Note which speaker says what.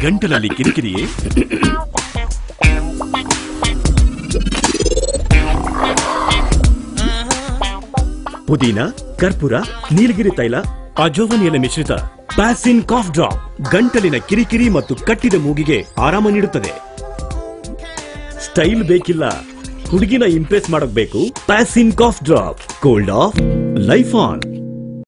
Speaker 1: ಗಂಟಲಲ್ಲಿ ಕಿರಿಕಿರಿಯೇ? ಪುದೀನ, ಕರ್ಪೂರ, ನೀಲಗಿರಿ ತೈಲ, ಅಜೋವನ್ ಎಲೆ ಮಿಶ್ರಿತ ಪ್ಯಾಸಿನ್ ಕಾಫ್ ಡ್ರಾಪ್ ಗಂಟಲಿನ ಕಿರಿಕಿರಿ ಮತ್ತು ಕಟ್ಟಿದ ಮೂಗಿಗೆ ಆರಾಮ ನೀಡುತ್ತದೆ. ಸ್ಟೈಲ್ ಬೇಕಿಲ್ಲ, ಹುಡುಗಿನ ಇಂಪ್ರೆಸ್ ಮಾಡಬೇಕು. ಪ್ಯಾಸಿನ್ cough drop, cold off, life on.